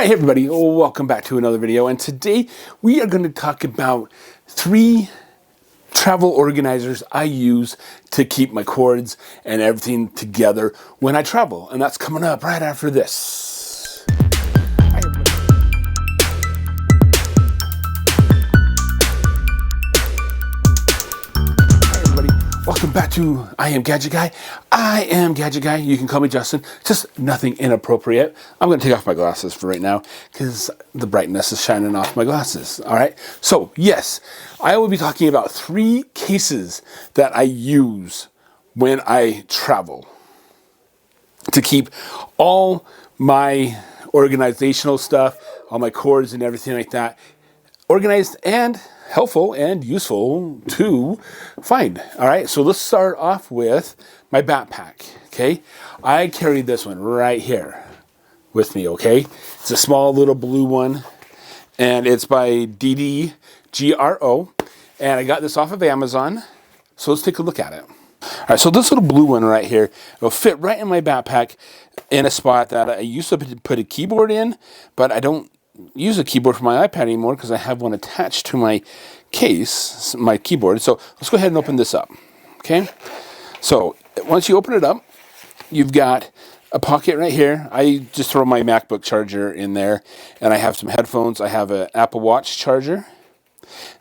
Hi everybody, welcome back to another video, and today we are going to talk about 3 travel organizers I use to keep my cords and everything together when I travel, and that's coming up right after this. Hi everybody. Welcome back to I Am Gadget Guy. I am Gadget Guy. You can call me Justin. Just nothing inappropriate. I'm going to take off my glasses for right now because the brightness is shining off my glasses. All right. So yes, I will be talking about 3 cases that I use when I travel to keep all my organizational stuff, all my cords and everything like that organized and helpful and useful to find. All right, so let's start off with my backpack. Okay, I carry this one right here with me. Okay, it's a small little blue one, and it's by DDGRO, and I got this off of Amazon. So let's take a look at it. All right, so this little blue one right here, it'll fit right in my backpack in a spot that I used to put a keyboard in, but I don't use a keyboard for my iPad anymore because I have one attached to my case, my keyboard. So let's go ahead and open this up. Okay, so once you open it up, you've got a pocket right here. I just throw my MacBook charger in there, and I have some headphones. I have an Apple Watch charger.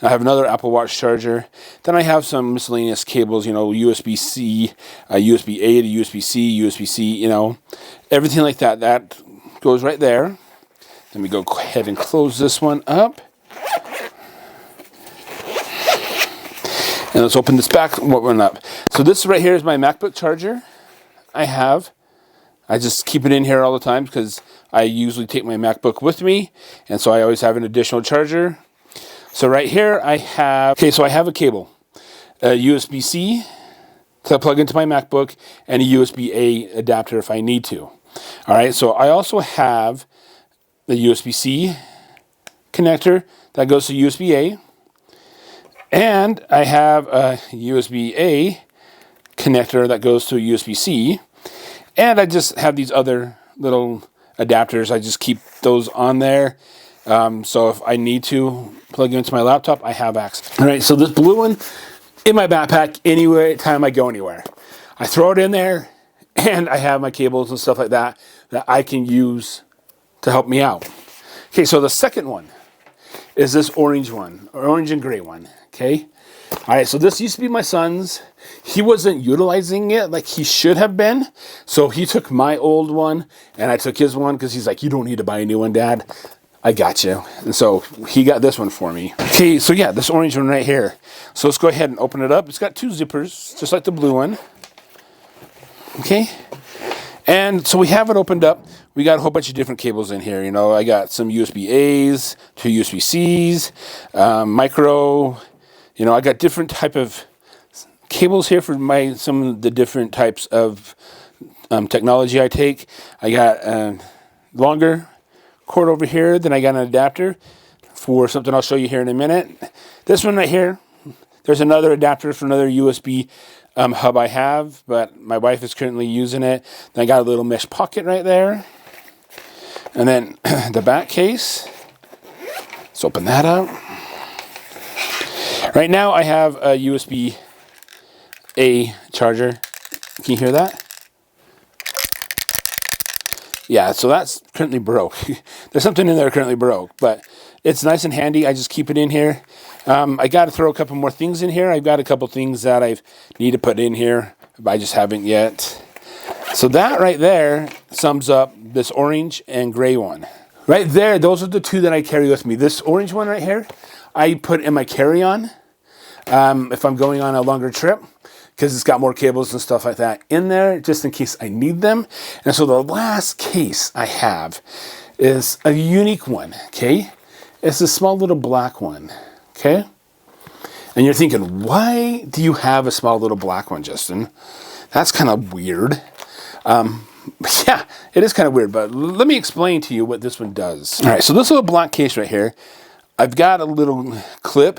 I have another Apple Watch charger. Then I have some miscellaneous cables, you know, USB-C, USB-A to USB-C, USB-C, you know, everything like that. That goes right there. Let me go ahead and close this one up. And let's open this back one up. So this right here is my MacBook charger. I just keep it in here all the time because I usually take my MacBook with me. And so I always have an additional charger. So right here I have, so I have a cable. A USB-C to plug into my MacBook and a USB-A adapter if I need to. All right, so I also have the USB-C connector that goes to USB-A, and I have a USB-A connector that goes to a USB-C, and I just have these other little adapters. I just keep those on there, so if I need to plug into my laptop, I have access. All right, so this blue one in my backpack anywhere, time I go anywhere. I throw it in there, and I have my cables and stuff like that that I can use to help me out. Okay, so the second one is this orange one, or orange and gray one, okay? All right, so this used to be my son's. He wasn't utilizing it like he should have been, so he took my old one, and I took his one, because he's like, you don't need to buy a new one, Dad. I got you. And so he got this one for me. Okay, so yeah, this orange one right here. So let's go ahead and open it up. It's got 2 zippers, just like the blue one. Okay? And so we have it opened up. We got a whole bunch of different cables in here. You know, I got some USB-As, 2 USB-Cs, micro. You know, I got different type of cables here for some of the different types of technology I take. I got a longer cord over here. Then I got an adapter for something I'll show you here in a minute. This one right here, there's another adapter for another USB hub I have, but my wife is currently using it. Then I got a little mesh pocket right there. And then the back case. Let's open that up. Right now I have a USB-A charger. Can you hear that? Yeah, so that's currently broke. There's something in there currently broke, but it's nice and handy. I just keep it in here. I got to throw a couple more things in here. I've got a couple things that I need to put in here, but I just haven't yet. So that right there sums up this orange and gray one. Right there, those are the 2 that I carry with me. This orange one right here, I put in my carry-on if I'm going on a longer trip, because it's got more cables and stuff like that in there, just in case I need them. And so the last case I have is a unique one, okay? It's a small little black one, okay? And you're thinking, why do you have a small little black one, Justin? That's kind of weird. Yeah, it is kind of weird, but let me explain to you what this one does. All right, so this little black case right here, I've got a little clip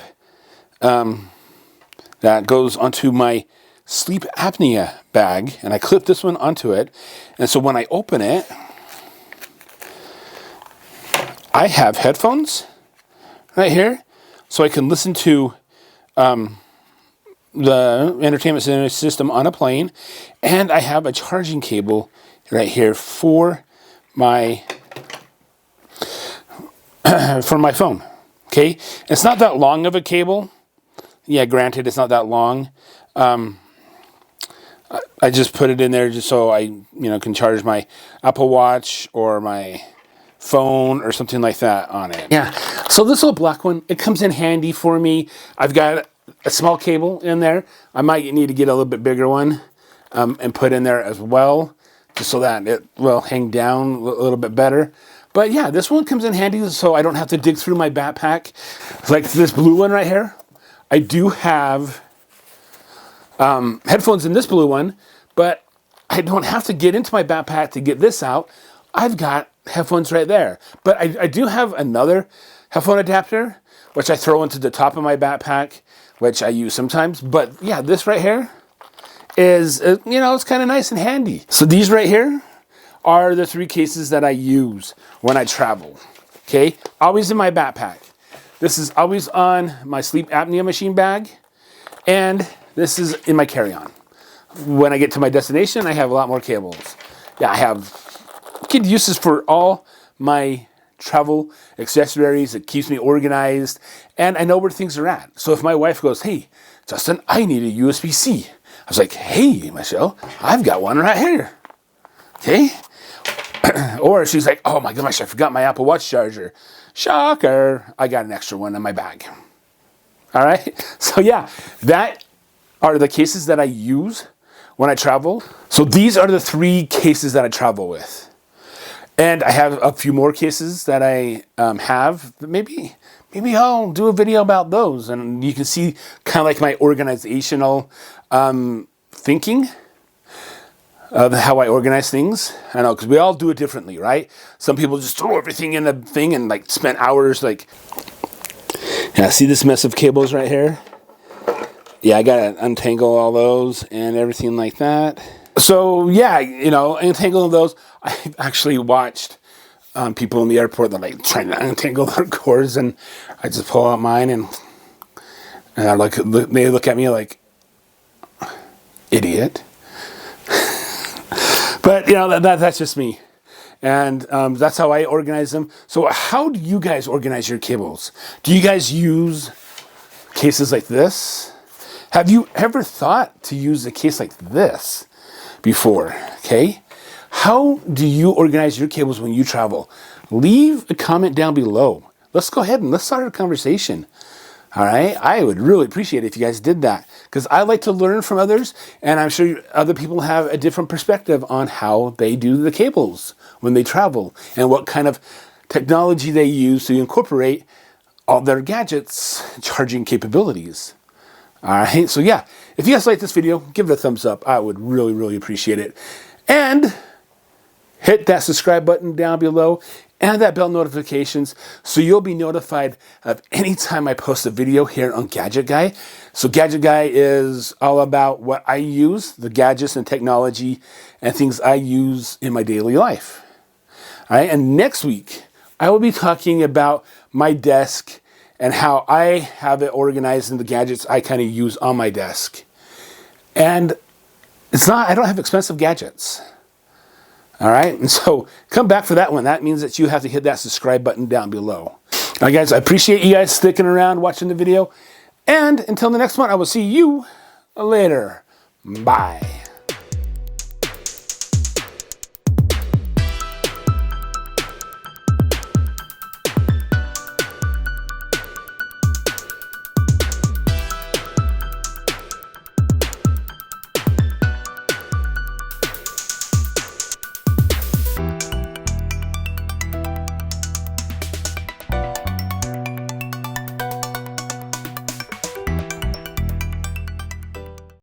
that goes onto my sleep apnea bag, and I clip this one onto it. And so when I open it, I have headphones right here, so I can listen to the entertainment center system on a plane, and I have a charging cable right here for my phone. Okay, it's not that long of a cable. Yeah, granted, it's not that long. I just put it in there just so I can charge my Apple Watch or my phone or something like that on it. Yeah, so this little black one, it comes in handy for me. I've got a small cable in there. I might need to get a little bit bigger one and put in there as well, just so that it will hang down a little bit better. But yeah, this one comes in handy so I don't have to dig through my backpack. Like this blue one right here, I do have headphones in this blue one, but I don't have to get into my backpack to get this out. I've got headphones right there. But I do have another headphone adapter, which I throw into the top of my backpack, which I use sometimes. But yeah, this right here is, it's kind of nice and handy. So these right here are the 3 cases that I use when I travel. Okay, always in my backpack. This is always on my sleep apnea machine bag, and this is in my carry-on. When I get to my destination, I have a lot more cables. Yeah, I have good uses for all my travel accessories. It keeps me organized, and I know where things are at. So if my wife goes, "Hey, Justin, I need a USB-C," I was like, "Hey, Michelle, I've got one right here." Okay? Or she's like, "Oh my gosh, I forgot my Apple Watch charger." Shocker, I got an extra one in my bag. All right? So yeah, that are the cases that I use when I travel. So these are the 3 cases that I travel with. And I have a few more cases that I have. Maybe I'll do a video about those, and you can see kind of like my organizational thinking of how I organize things. I know, because we all do it differently, right? Some people just throw everything in the thing and like spend hours like... Yeah, see this mess of cables right here? Yeah, I gotta untangle all those and everything like that. So yeah, untangling those. I actually watched people in the airport that like trying to untangle their cords, and I just pull out mine and I they look at me like, idiot. But that's just me, and that's how I organize them. So how do you guys organize your cables? Do you guys use cases like this? Have you ever thought to use a case like this before? Okay, how do you organize your cables when you travel? Leave a comment down below. Let's go ahead and let's start a conversation. All right, I would really appreciate it if you guys did that, because I like to learn from others, and I'm sure other people have a different perspective on how they do the cables when they travel and what kind of technology they use to incorporate all their gadgets charging capabilities. All right, so yeah, if you guys like this video, give it a thumbs up. I would really, really appreciate it. And hit that subscribe button down below and that bell notifications so you'll be notified of any time I post a video here on Gadget Guy. So Gadget Guy is all about what I use, the gadgets and technology and things I use in my daily life. All right, and next week, I will be talking about my desk and how I have it organized in the gadgets I kind of use on my desk. And I don't have expensive gadgets. All right, and so come back for that one. That means that you have to hit that subscribe button down below. All right, guys, I appreciate you guys sticking around watching the video. And until the next one, I will see you later. Bye.